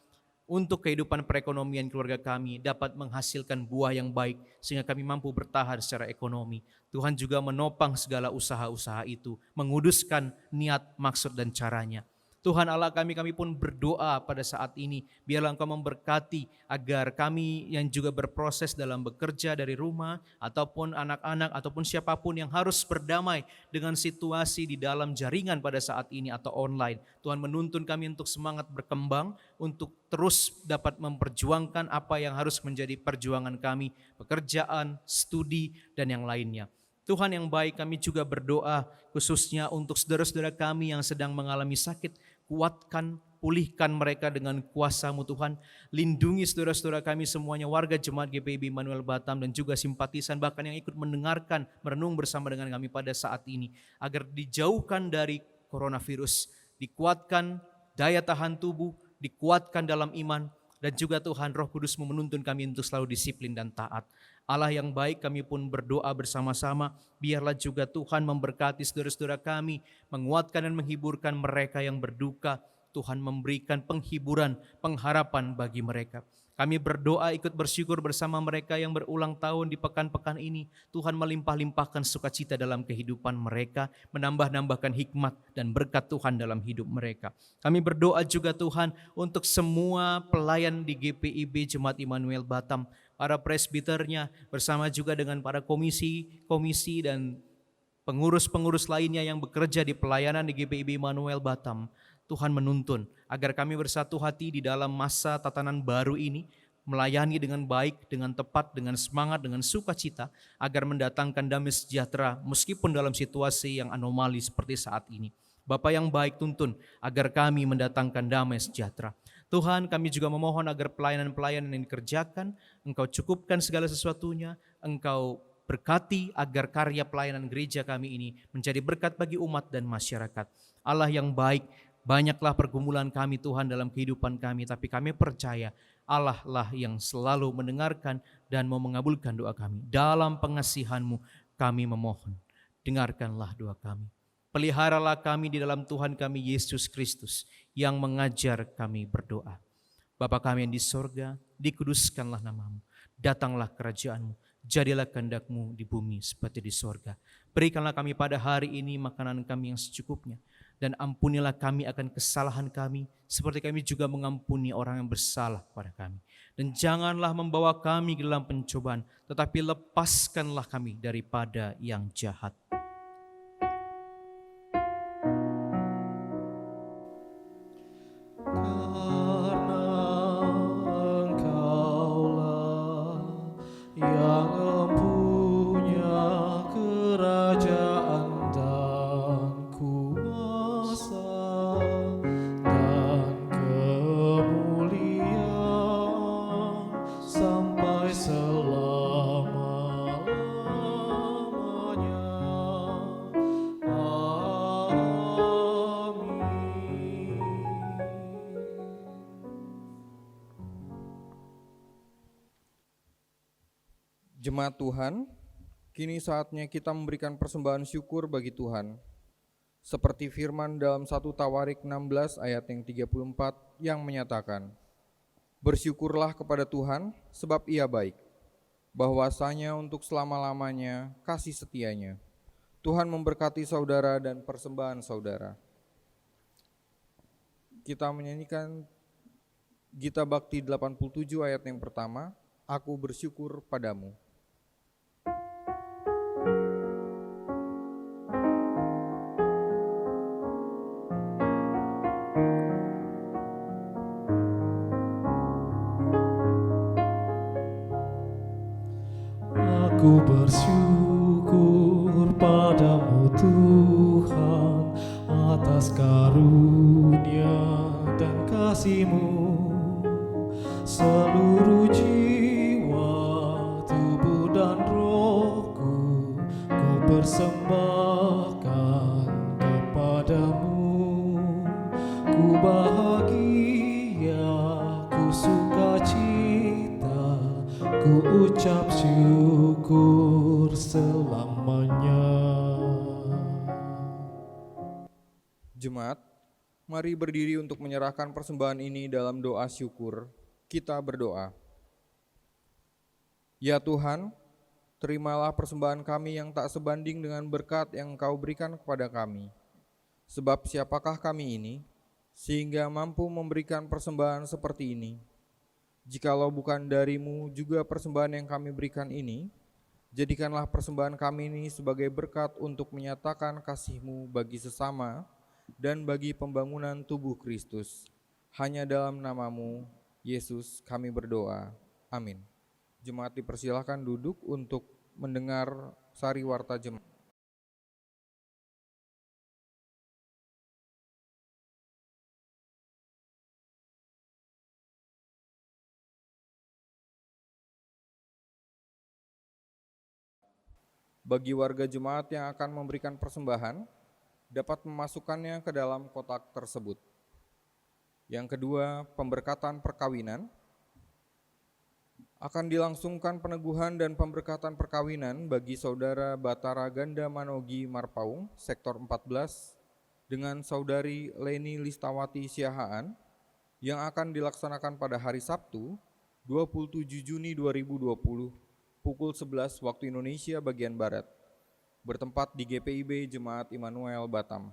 untuk kehidupan perekonomian keluarga kami dapat menghasilkan buah yang baik, sehingga kami mampu bertahan secara ekonomi. Tuhan juga menopang segala usaha-usaha itu, menguduskan niat, maksud dan caranya. Tuhan Allah kami pun berdoa pada saat ini, biarlah Engkau memberkati agar kami yang juga berproses dalam bekerja dari rumah, ataupun anak-anak, ataupun siapapun yang harus berdamai dengan situasi di dalam jaringan pada saat ini atau online. Tuhan menuntun kami untuk semangat berkembang, untuk terus dapat memperjuangkan apa yang harus menjadi perjuangan kami, pekerjaan, studi, dan yang lainnya. Tuhan yang baik, kami juga berdoa khususnya untuk saudara-saudara kami yang sedang mengalami sakit. Kuatkan, pulihkan mereka dengan kuasa-Mu Tuhan. Lindungi saudara-saudara kami semuanya, warga jemaat GPIB Immanuel Batam dan juga simpatisan bahkan yang ikut mendengarkan, merenung bersama dengan kami pada saat ini. Agar dijauhkan dari coronavirus, dikuatkan daya tahan tubuh, dikuatkan dalam iman, dan juga Tuhan Roh Kudus-Mu menuntun kami untuk selalu disiplin dan taat. Allah yang baik, kami pun berdoa bersama-sama, biarlah juga Tuhan memberkati saudara-saudara kami, menguatkan dan menghiburkan mereka yang berduka. Tuhan memberikan penghiburan, pengharapan bagi mereka. Kami berdoa ikut bersyukur bersama mereka yang berulang tahun di pekan-pekan ini. Tuhan melimpah-limpahkan sukacita dalam kehidupan mereka, menambah-nambahkan hikmat dan berkat Tuhan dalam hidup mereka. Kami berdoa juga Tuhan untuk semua pelayan di GPIB Jemaat Immanuel Batam, para presbiternya bersama juga dengan para komisi dan pengurus-pengurus lainnya yang bekerja di pelayanan di GPIB Immanuel Batam. Tuhan menuntun agar kami bersatu hati di dalam masa tatanan baru ini, melayani dengan baik, dengan tepat, dengan semangat, dengan sukacita, agar mendatangkan damai sejahtera meskipun dalam situasi yang anomali seperti saat ini. Bapa yang baik, tuntun agar kami mendatangkan damai sejahtera. Tuhan, kami juga memohon agar pelayanan-pelayanan yang dikerjakan, Engkau cukupkan segala sesuatunya, Engkau berkati agar karya pelayanan gereja kami ini menjadi berkat bagi umat dan masyarakat. Allah yang baik, banyaklah pergumulan kami Tuhan dalam kehidupan kami, tapi kami percaya Allah lah yang selalu mendengarkan dan mau mengabulkan doa kami. Dalam pengasihan-Mu kami memohon, dengarkanlah doa kami. Peliharalah kami di dalam Tuhan kami Yesus Kristus yang mengajar kami berdoa. Bapa kami yang di sorga, dikuduskanlah nama-Mu. Datanglah kerajaan-Mu, jadilah kehendak-Mu di bumi seperti di sorga. Berikanlah kami pada hari ini makanan kami yang secukupnya. Dan ampunilah kami akan kesalahan kami, seperti kami juga mengampuni orang yang bersalah kepada kami. Dan janganlah membawa kami ke dalam pencobaan, tetapi lepaskanlah kami daripada yang jahat. Karena Engkaulah yang mempunya kerajaan dan kuasa dan kemuliaan sampai selama-lamanya. Jemaat Tuhan, kini saatnya kita memberikan persembahan syukur bagi Tuhan. Seperti firman dalam 1 Tawarik 16 ayat yang 34 yang menyatakan, bersyukurlah kepada Tuhan sebab Ia baik, bahwasanya untuk selama-lamanya kasih setianya. Tuhan memberkati saudara dan persembahan saudara. Kita menyanyikan Gita Bakti 87 ayat yang pertama, Aku bersyukur padamu. Aku bersyukur padamu Tuhan atas karunia dan kasih-Mu. Seluruh jiwa, tubuh dan rohku ku persembahkan kepadamu. Ku bahagia, ku sukacita, ku ucap syukur selamanya. Jemaat, mari berdiri untuk menyerahkan persembahan ini dalam doa syukur. Kita berdoa. Ya Tuhan, terimalah persembahan kami yang tak sebanding dengan berkat yang Engkau berikan kepada kami. Sebab siapakah kami ini, sehingga mampu memberikan persembahan seperti ini? Jikalau bukan dari-Mu juga persembahan yang kami berikan ini, jadikanlah persembahan kami ini sebagai berkat untuk menyatakan kasih-Mu bagi sesama dan bagi pembangunan tubuh Kristus. Hanya dalam nama-Mu, Yesus, kami berdoa. Amin. Jemaat dipersilahkan duduk untuk mendengar sari warta jemaat. Bagi warga jemaat yang akan memberikan persembahan, dapat memasukkannya ke dalam kotak tersebut. Yang kedua, pemberkatan perkawinan. Akan dilangsungkan peneguhan dan pemberkatan perkawinan bagi saudara Batara Ganda Manogi Marpaung, sektor 14, dengan saudari Leni Listawati Siahaan, yang akan dilaksanakan pada hari Sabtu, 27 Juni 2020, pukul 11 waktu Indonesia bagian Barat, bertempat di GPIB Jemaat Immanuel Batam.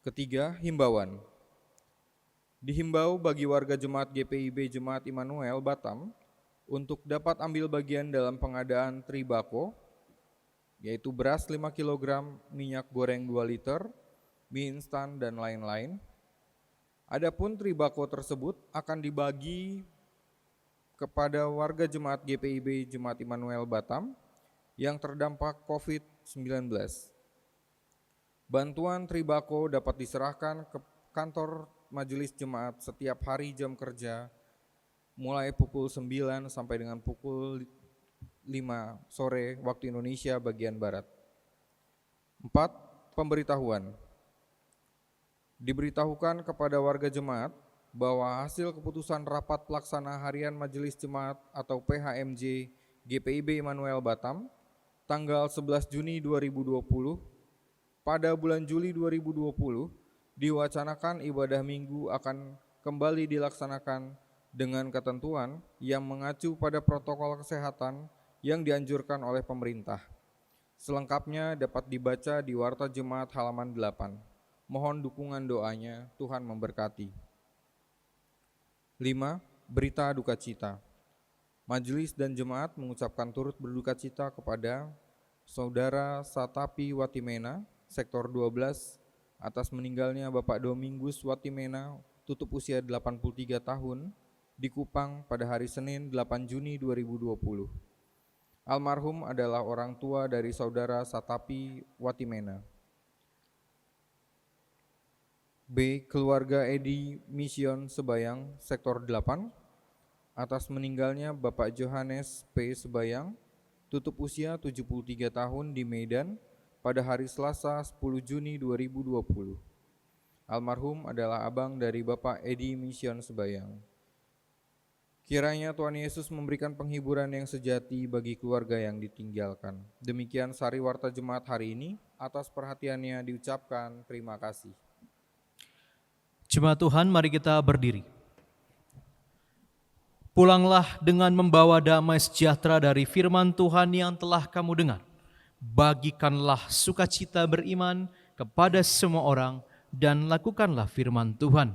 Ketiga, himbauan. Dihimbau bagi warga jemaat GPIB Jemaat Immanuel Batam untuk dapat ambil bagian dalam pengadaan tribako, yaitu beras 5 kg, minyak goreng 2 liter, mie instan, dan lain-lain. Adapun tribako tersebut akan dibagi kepada warga jemaat GPIB Jemaat Immanuel Batam yang terdampak COVID-19. Bantuan tribako dapat diserahkan ke kantor Majelis Jemaat setiap hari jam kerja mulai pukul 9 sampai dengan pukul 5 sore waktu Indonesia bagian Barat. 4. Pemberitahuan. Diberitahukan kepada warga jemaat bahwa hasil keputusan rapat pelaksana harian Majelis Jemaat atau PHMJ GPIB Immanuel Batam tanggal 11 Juni 2020 pada bulan Juli 2020 diwacanakan ibadah minggu akan kembali dilaksanakan dengan ketentuan yang mengacu pada protokol kesehatan yang dianjurkan oleh pemerintah. Selengkapnya dapat dibaca di Warta Jemaat halaman 8. Mohon dukungan doanya, Tuhan memberkati. 5. Berita duka cita. Majelis dan jemaat mengucapkan turut berduka cita kepada Saudara Satapi Watimena, Sektor 12, atas meninggalnya Bapak Domingus Watimena, tutup usia 83 tahun, di Kupang pada hari Senin 8 Juni 2020. Almarhum adalah orang tua dari Saudara Satapi Watimena. B. Keluarga Edi Mission Sebayang, Sektor 8, atas meninggalnya Bapak Johannes P. Sebayang, tutup usia 73 tahun di Medan pada hari Selasa 10 Juni 2020. Almarhum adalah abang dari Bapak Edi Mission Sebayang. Kiranya Tuhan Yesus memberikan penghiburan yang sejati bagi keluarga yang ditinggalkan. Demikian Sari Warta Jemaat hari ini. Atas perhatiannya diucapkan terima kasih. Jemaat Tuhan, mari kita berdiri. Pulanglah dengan membawa damai sejahtera dari firman Tuhan yang telah kamu dengar. Bagikanlah sukacita beriman kepada semua orang dan lakukanlah firman Tuhan.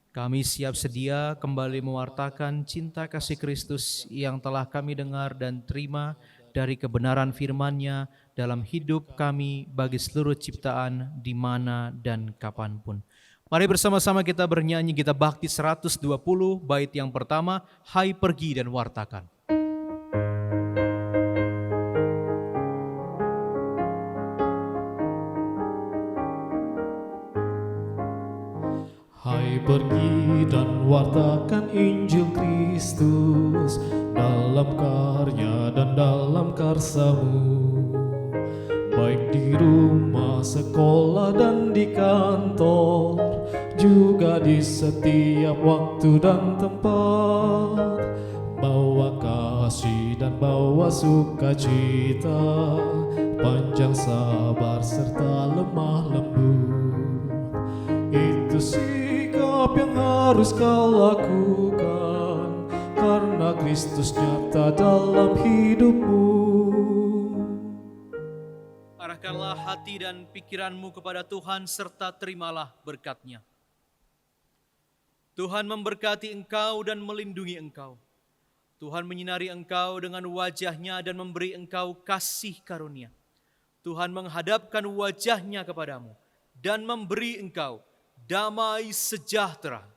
Kami siap sedia kembali mewartakan cinta kasih Kristus yang telah kami dengar dan terima dari kebenaran firman-Nya dalam hidup kami bagi seluruh ciptaan di mana dan kapanpun. Mari bersama-sama kita bernyanyi, kita bakti 120 bait yang pertama, Hai pergi dan wartakan. Hai pergi dan wartakan Injil Kristus dalam karya dan dalam karsamu, baik di rumah, sekolah dan di kantor, juga di setiap waktu dan tempat. Bawa kasih dan bawa sukacita, panjang sabar serta lemah lembut. Itu sikap yang harus kau lakukan, karena Kristus nyata dalam hidupmu. Arahkanlah hati dan pikiranmu kepada Tuhan serta terimalah berkat-Nya. Tuhan memberkati engkau dan melindungi engkau. Tuhan menyinari engkau dengan wajah-Nya dan memberi engkau kasih karunia. Tuhan menghadapkan wajah-Nya kepadamu dan memberi engkau damai sejahtera.